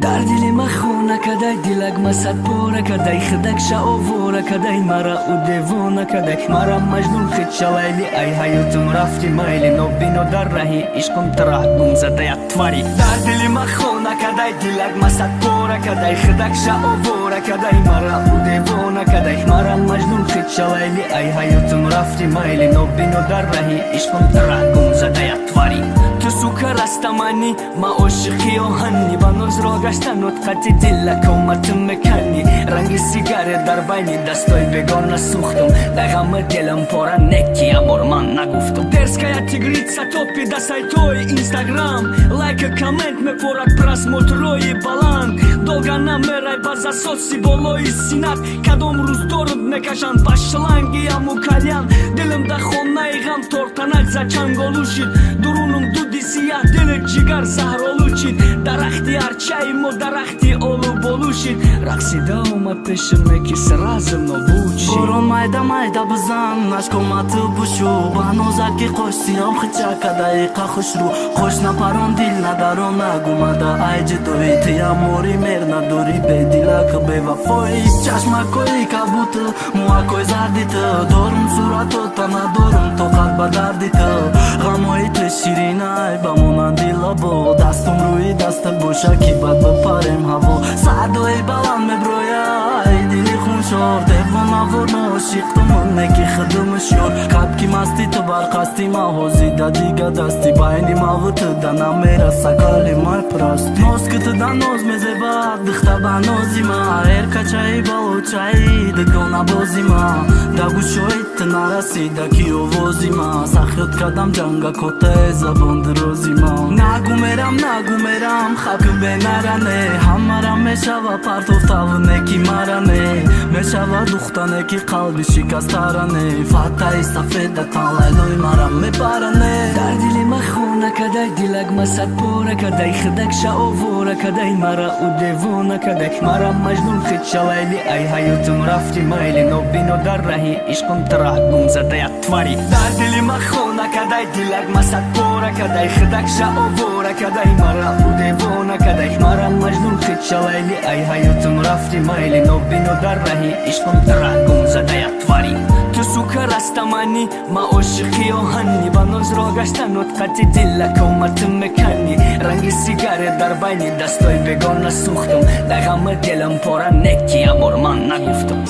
дар дили ма хона кадай дилак масад пора кадай хидак шаовора кадай мара у девона кадай мара маҷнун хичалайли ай ҳаётум рафти майли нобино дар раҳи ишқум тарагум задая твари дар дили ма хона кадай дилак масад пора кадай хидак шаовора кадай мара у девона кадай мара маҷнун хичалайли ай ҳаётум рафти майли нобино дар раҳи ишқум тарагум задая твари ту сука растамани ма ошиқи оҳанни ба нозро гаштанот қати дилак оматум мекани ранги сигарет дар байни дастои бегона сӯхтум дар ғами дилам пора неки ябор ман нагуфтум дерзкая тигрица топи да сайтои инстаграм лайка коммент мепорад просмотрои баланд долга намерай ба засоси болои синат кадом рӯз дорд мекашанд ба шланги аму кальян дилам да хонаи ғам тортанак за чанголушид дурунум дуди сияҳ дили ҷигар заҳролучид дарахти арчаи мо дарахти олу болушид рақсида омад пешиме ки сразу нобучид борон майда майда бизан ашкомату бушу ба нозаки қош сиём хича кадаи қахушру қош напарон дил надарон нагумада ай ҷидои тиамори мер надори бедилак бевафои чашмакои кабуту муакои зардиту дорум суратота надорум тоқат ба дардиту ғамои ту ширинай ба монанди лабо дастум рӯи даста боша ки бад бипарем ҳаво садои баланд меброяй дили хуншор девонавор ошиқтумон неки хидумшёр кабки масти ту барқасти маҳозида дига дасти байни маву ту да намераса калимаи праст ноз ки ту да ноз мезебад дихта ба нозима эркачаи балочаи дигона бозима да гӯшои ту нарасида ки овозима сахёт кардам ҷанга котаи забон дурозима нагу мерам хабки бенаране ҳамарам мешава партофтавне ки маране мешава духтане ки қалби шикастаране фатаи сафеда танлайлои марам мепаране дар дили ма хона кадай дилак масад пора кадай хидак шаовора кадай мара у девона кадай мара маҷнун хичалайли ай ҳаётум рафти майли нобино дар раҳи ишқум тарагум задая твари дар дили ма хона кадай дилак масад пора кадай хидак шаовора кадай мара у девона кадай мара маҷнун хичалайли ай ҳаётум рафти майли нобино дар раҳи ишқум тарагум задая твари ту сука растамани ма ошиқи оҳанни ба нозро гаштанот қати дилак оматум мекани ранги сигарет дар байни дастои бегона сӯхтум дар ғами дилам пора неки ябор ман нагуфтум